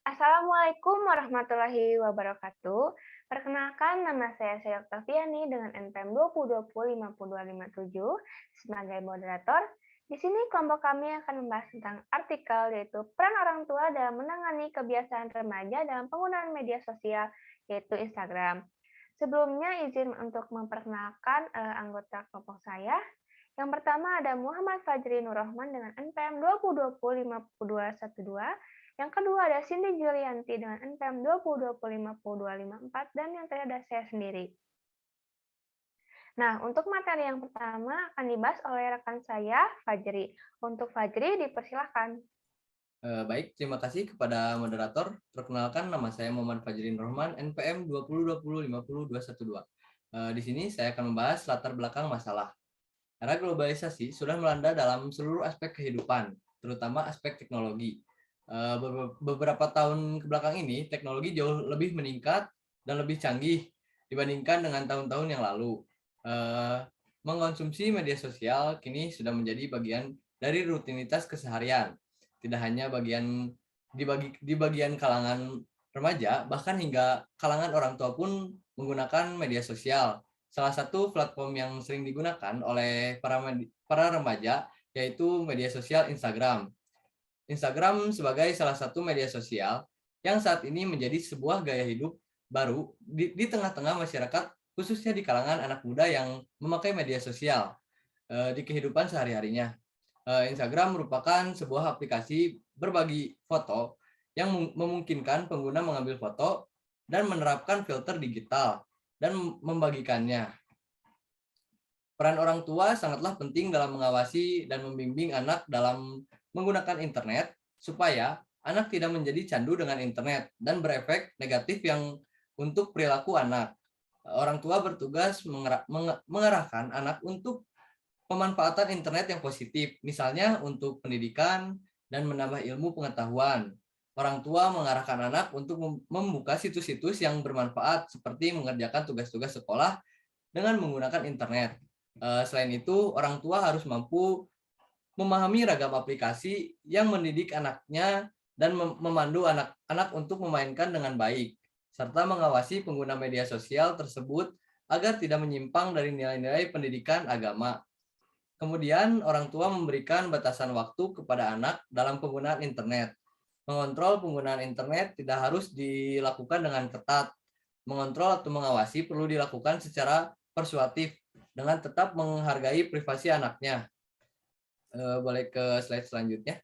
Assalamualaikum warahmatullahi wabarakatuh. Perkenalkan, nama saya Oktaviani dengan NPM 2020 50257 sebagai moderator. Di sini kelompok kami akan membahas tentang artikel yaitu peran orang tua dalam menangani kebiasaan remaja dalam penggunaan media sosial yaitu Instagram. Sebelumnya izin untuk memperkenalkan anggota kelompok saya. Yang pertama ada Muhammad Fajri Nurrohman dengan NPM 2020 50212. Yang kedua ada Cindy Julianti dengan NPM 2020 50254 dan yang terakhir ada saya sendiri. Nah, untuk materi yang pertama akan dibahas oleh rekan saya, Fajri. Untuk Fajri, dipersilahkan. Baik, terima kasih kepada moderator. Perkenalkan, nama saya Muhammad Fajrin Rohman, NPM 2020 50212. Di sini saya akan membahas latar belakang masalah. Era globalisasi sudah melanda dalam seluruh aspek kehidupan, terutama aspek teknologi. Beberapa tahun kebelakang ini, teknologi jauh lebih meningkat dan lebih canggih dibandingkan dengan tahun-tahun yang lalu. Mengkonsumsi media sosial kini sudah menjadi bagian dari rutinitas keseharian. Tidak hanya di bagian kalangan remaja, bahkan hingga kalangan orang tua pun menggunakan media sosial. Salah satu platform yang sering digunakan oleh para remaja yaitu media sosial Instagram. Instagram sebagai salah satu media sosial yang saat ini menjadi sebuah gaya hidup baru di tengah-tengah masyarakat, khususnya di kalangan anak muda yang memakai media sosial di kehidupan sehari-harinya. Instagram merupakan sebuah aplikasi berbagi foto yang memungkinkan pengguna mengambil foto dan menerapkan filter digital dan membagikannya. Peran orang tua sangatlah penting dalam mengawasi dan membimbing anak dalam menggunakan internet supaya anak tidak menjadi candu dengan internet dan berefek negatif yang untuk perilaku anak. Orang tua bertugas mengarahkan anak untuk pemanfaatan internet yang positif, misalnya untuk pendidikan dan menambah ilmu pengetahuan. Orang tua mengarahkan anak untuk membuka situs-situs yang bermanfaat seperti mengerjakan tugas-tugas sekolah dengan menggunakan internet. Selain itu, orang tua harus mampu memahami ragam aplikasi yang mendidik anaknya dan memandu anak-anak untuk memainkan dengan baik, serta mengawasi pengguna media sosial tersebut agar tidak menyimpang dari nilai-nilai pendidikan agama. Kemudian, orang tua memberikan batasan waktu kepada anak dalam penggunaan internet. Mengontrol penggunaan internet tidak harus dilakukan dengan ketat. Mengontrol atau mengawasi perlu dilakukan secara persuasif dengan tetap menghargai privasi anaknya. Boleh ke slide selanjutnya.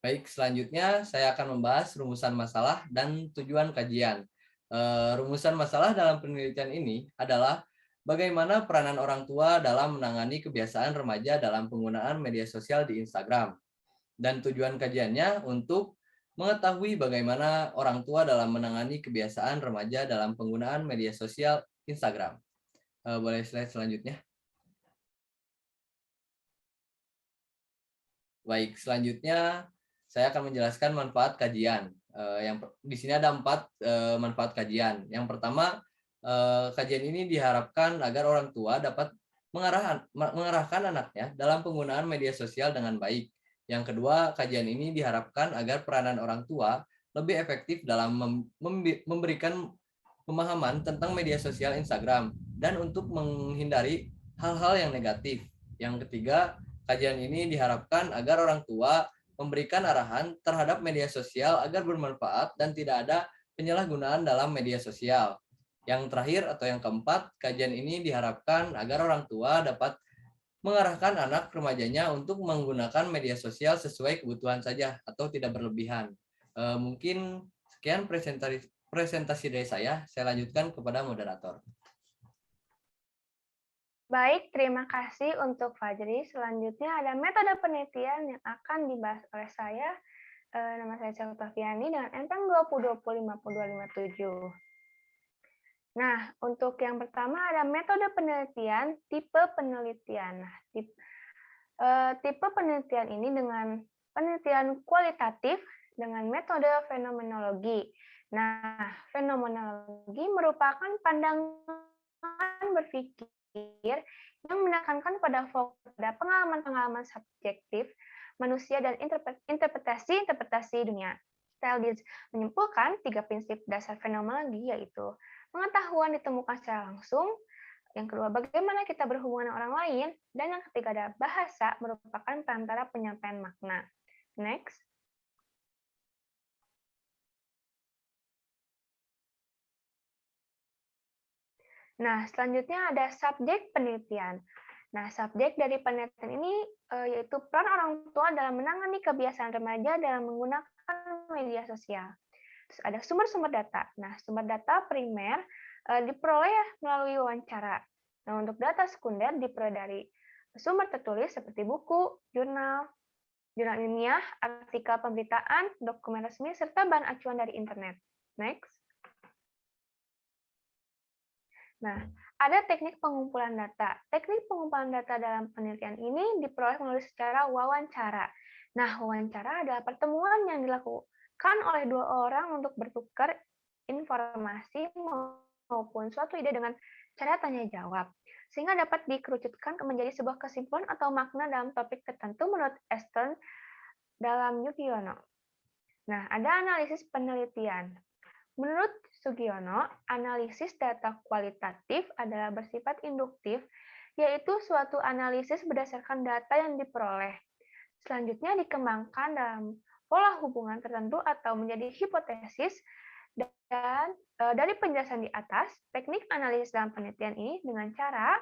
Baik, selanjutnya saya akan membahas rumusan masalah dan tujuan kajian. Rumusan masalah dalam penelitian ini adalah bagaimana peranan orang tua dalam menangani kebiasaan remaja dalam penggunaan media sosial di Instagram. Dan tujuan kajiannya untuk mengetahui bagaimana orang tua dalam menangani kebiasaan remaja dalam penggunaan media sosial Instagram. Boleh slide selanjutnya. Baik, selanjutnya saya akan menjelaskan manfaat kajian. Yang di sini ada 4 manfaat kajian. Yang pertama, kajian ini diharapkan agar orang tua dapat mengarahkan anaknya dalam penggunaan media sosial dengan baik. Yang kedua, kajian ini diharapkan agar peranan orang tua lebih efektif dalam memberikan pemahaman tentang media sosial Instagram dan untuk menghindari hal-hal yang negatif. Yang ketiga, kajian ini diharapkan agar orang tua memberikan arahan terhadap media sosial agar bermanfaat dan tidak ada penyalahgunaan dalam media sosial. Yang terakhir atau yang keempat, kajian ini diharapkan agar orang tua dapat mengarahkan anak remajanya untuk menggunakan media sosial sesuai kebutuhan saja atau tidak berlebihan. Mungkin sekian presentasi dari saya lanjutkan kepada moderator. Baik, terima kasih untuk Fajri. Selanjutnya ada metode penelitian yang akan dibahas oleh saya. Nama saya Oktaviani dengan NPM 2020 50257. Nah, untuk yang pertama ada metode penelitian, tipe penelitian. Nah, tipe penelitian ini dengan penelitian kualitatif dengan metode fenomenologi. Nah, fenomenologi merupakan pandangan berpikir yang menekankan pada fokus pada pengalaman-pengalaman subjektif manusia dan interpretasi dunia. Stiglitz menyimpulkan 3 prinsip dasar fenomenologi, yaitu pengetahuan ditemukan secara langsung, yang kedua bagaimana kita berhubungan dengan orang lain, dan yang ketiga ada bahasa merupakan perantara penyampaian makna. Next. Nah, selanjutnya ada subjek penelitian. Nah, subjek dari penelitian ini yaitu peran orang tua dalam menangani kebiasaan remaja dalam menggunakan media sosial. Terus ada sumber-sumber data. Nah, sumber data primer diperoleh melalui wawancara. Nah, untuk data sekunder diperoleh dari sumber tertulis seperti buku, jurnal ilmiah, artikel pemberitaan, dokumen resmi, serta bahan acuan dari internet. Next. Nah, ada teknik pengumpulan data. Teknik pengumpulan data dalam penelitian ini diperoleh melalui secara wawancara. Nah, wawancara adalah pertemuan yang dilakukan oleh dua orang untuk bertukar informasi maupun suatu ide dengan cara tanya jawab, sehingga dapat dikerucutkan menjadi sebuah kesimpulan atau makna dalam topik tertentu menurut Estern dalam Yudhoyono. Nah, ada analisis penelitian. Menurut Sugiono, analisis data kualitatif adalah bersifat induktif, yaitu suatu analisis berdasarkan data yang diperoleh. Selanjutnya dikembangkan dalam pola hubungan tertentu atau menjadi hipotesis, dan dari penjelasan di atas, teknik analisis dalam penelitian ini dengan cara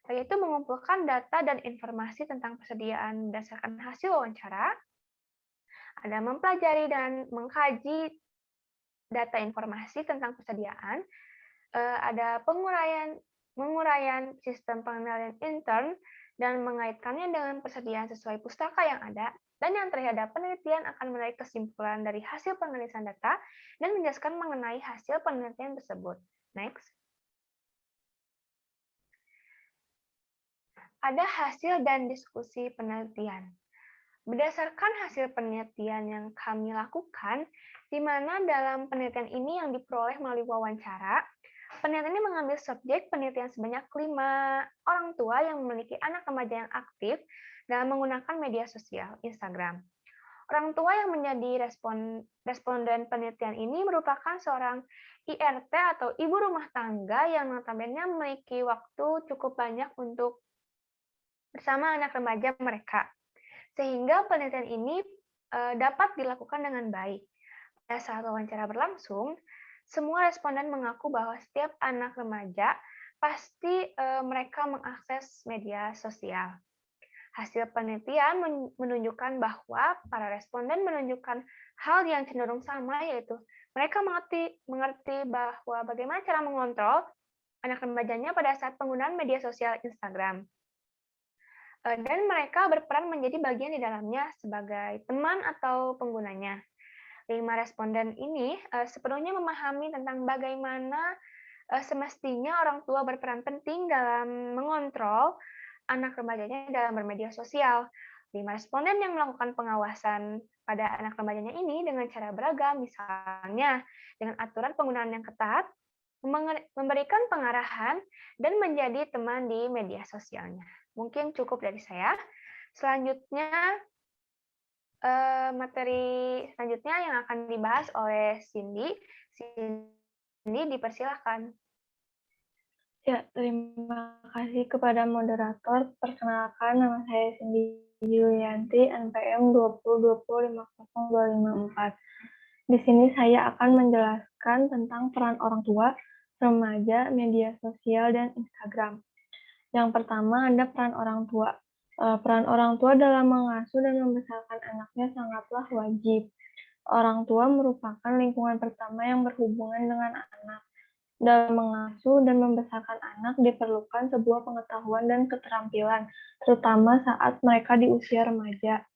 yaitu mengumpulkan data dan informasi tentang persediaan berdasarkan hasil wawancara, ada mempelajari dan mengkaji data informasi tentang persediaan, ada penguraian sistem pengendalian intern, dan mengaitkannya dengan persediaan sesuai pustaka yang ada, dan yang terhadap penelitian akan menarik kesimpulan dari hasil penganalisan data dan menjelaskan mengenai hasil penelitian tersebut. Next. Ada hasil dan diskusi penelitian. Berdasarkan hasil penelitian yang kami lakukan, di mana dalam penelitian ini yang diperoleh melalui wawancara, penelitian ini mengambil subjek penelitian sebanyak 5 orang tua yang memiliki anak remaja yang aktif dalam menggunakan media sosial Instagram. Orang tua yang menjadi responden penelitian ini merupakan seorang IRT atau ibu rumah tangga yang notabene memiliki waktu cukup banyak untuk bersama anak remaja mereka, sehingga penelitian ini dapat dilakukan dengan baik. Pada saat wawancara berlangsung, semua responden mengaku bahwa setiap anak remaja pasti mereka mengakses media sosial. Hasil penelitian menunjukkan bahwa para responden menunjukkan hal yang cenderung sama, yaitu mereka mengerti bahwa bagaimana cara mengontrol anak remajanya pada saat penggunaan media sosial Instagram. Dan mereka berperan menjadi bagian di dalamnya sebagai teman atau penggunanya. 5 responden ini sepenuhnya memahami tentang bagaimana semestinya orang tua berperan penting dalam mengontrol anak remajanya dalam bermedia sosial. 5 responden yang melakukan pengawasan pada anak remajanya ini dengan cara beragam, misalnya dengan aturan penggunaan yang ketat, memberikan pengarahan, dan menjadi teman di media sosialnya. Mungkin cukup dari saya. Selanjutnya, materi selanjutnya yang akan dibahas oleh Cindy. Cindy, dipersilahkan. Ya, terima kasih kepada moderator. Perkenalkan, nama saya Cindy Yulianti, NPM 20205024. Di sini saya akan menjelaskan tentang peran orang tua, remaja, media sosial, dan Instagram. Yang pertama ada peran orang tua. Peran orang tua dalam mengasuh dan membesarkan anaknya sangatlah wajib. Orang tua merupakan lingkungan pertama yang berhubungan dengan anak. Dalam mengasuh dan membesarkan anak diperlukan sebuah pengetahuan dan keterampilan, terutama saat mereka di usia remaja.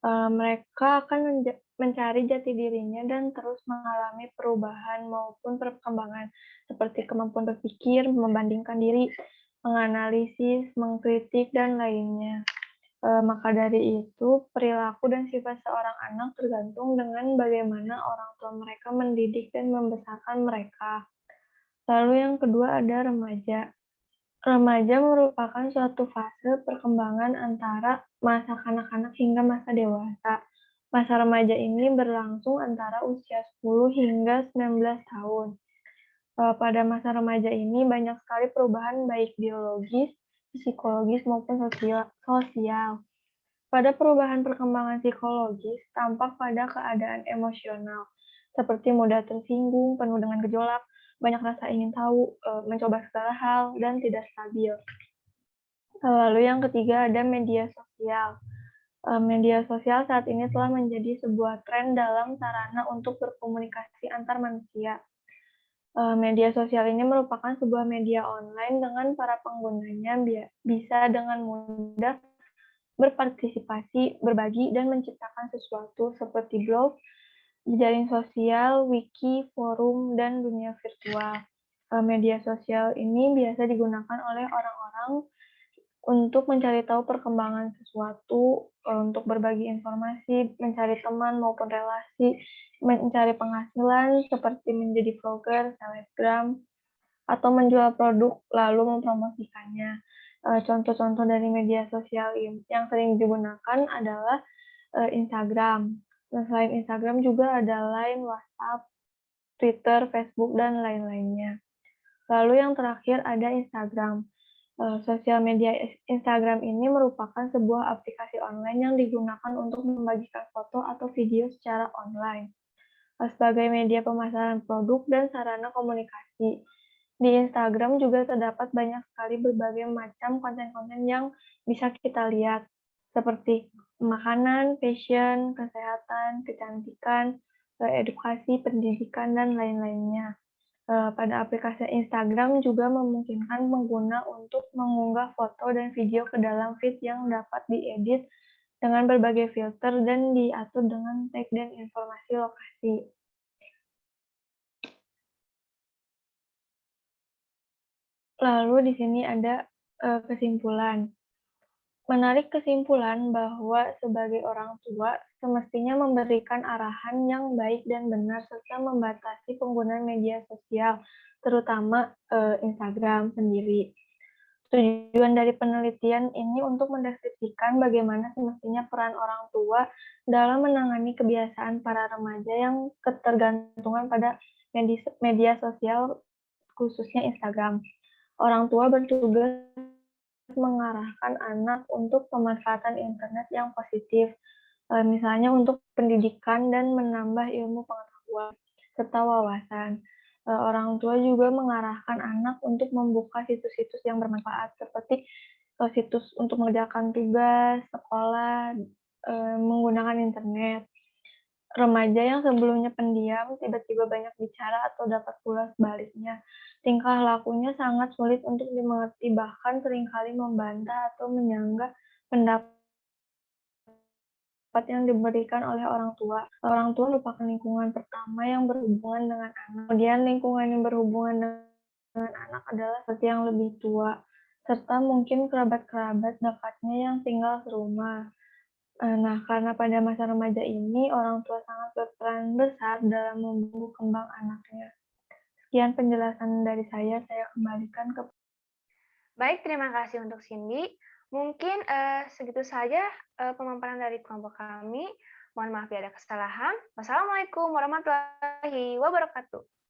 Mereka akan mencari jati dirinya dan terus mengalami perubahan maupun perkembangan, seperti kemampuan berpikir, membandingkan diri, menganalisis, mengkritik, dan lainnya. Maka dari itu, perilaku dan sifat seorang anak tergantung dengan bagaimana orang tua mereka mendidik dan membesarkan mereka. Lalu yang kedua ada remaja. Remaja merupakan suatu fase perkembangan antara masa kanak-kanak hingga masa dewasa. Masa remaja ini berlangsung antara usia 10 hingga 19 tahun. Pada masa remaja ini banyak sekali perubahan baik biologis, psikologis maupun sosial. Pada perubahan perkembangan psikologis tampak pada keadaan emosional, seperti mudah tersinggung, penuh dengan gejolak, banyak rasa ingin tahu, mencoba segala hal, dan tidak stabil. Lalu yang ketiga ada media sosial. Media sosial saat ini telah menjadi sebuah tren dalam sarana untuk berkomunikasi antar manusia. Media sosial ini merupakan sebuah media online dengan para penggunanya bisa dengan mudah berpartisipasi, berbagi, dan menciptakan sesuatu seperti blog, jejaring sosial, wiki, forum, dan dunia virtual. Media sosial ini biasa digunakan oleh orang-orang untuk mencari tahu perkembangan sesuatu, untuk berbagi informasi, mencari teman maupun relasi, mencari penghasilan seperti menjadi vlogger, selebgram, atau menjual produk lalu mempromosikannya. Contoh-contoh dari media sosial yang sering digunakan adalah Instagram. Nah, selain Instagram juga ada Line, WhatsApp, Twitter, Facebook, dan lain-lainnya. Lalu yang terakhir ada Instagram. Sosial media Instagram ini merupakan sebuah aplikasi online yang digunakan untuk membagikan foto atau video secara online. Sebagai media pemasaran produk dan sarana komunikasi. Di Instagram juga terdapat banyak sekali berbagai macam konten-konten yang bisa kita lihat, seperti makanan, fashion, kesehatan, kecantikan, edukasi, pendidikan, dan lain-lainnya. Pada aplikasi Instagram juga memungkinkan pengguna untuk mengunggah foto dan video ke dalam feed yang dapat diedit dengan berbagai filter dan diatur dengan tag dan informasi lokasi. Lalu di sini ada kesimpulan. Menarik kesimpulan bahwa sebagai orang tua semestinya memberikan arahan yang baik dan benar serta membatasi penggunaan media sosial, terutama Instagram sendiri. Tujuan dari penelitian ini untuk mendeskripsikan bagaimana semestinya peran orang tua dalam menangani kebiasaan para remaja yang ketergantungan pada media sosial, khususnya Instagram. Orang tua bertugas mengarahkan anak untuk pemanfaatan internet yang positif, misalnya untuk pendidikan dan menambah ilmu pengetahuan serta wawasan. Orang tua juga mengarahkan anak untuk membuka situs-situs yang bermanfaat seperti situs untuk mengerjakan tugas, sekolah, menggunakan internet. Remaja yang sebelumnya pendiam tiba-tiba banyak bicara atau dapat pula sebaliknya. Tingkah lakunya sangat sulit untuk dimengerti, bahkan seringkali membantah atau menyanggah pendapat yang diberikan oleh orang tua. Orang tua merupakan lingkungan pertama yang berhubungan dengan anak. Kemudian lingkungan yang berhubungan dengan anak adalah seperti yang lebih tua, serta mungkin kerabat-kerabat dekatnya yang tinggal serumah. Nah, karena pada masa remaja ini, orang tua sangat berperan besar dalam membangun kembang anaknya. Sekian penjelasan dari saya kembalikan ke... Baik, terima kasih untuk Cindy. Mungkin segitu saja pemaparan dari kelompok kami. Mohon maaf bila ada kesalahan. Wassalamualaikum warahmatullahi wabarakatuh.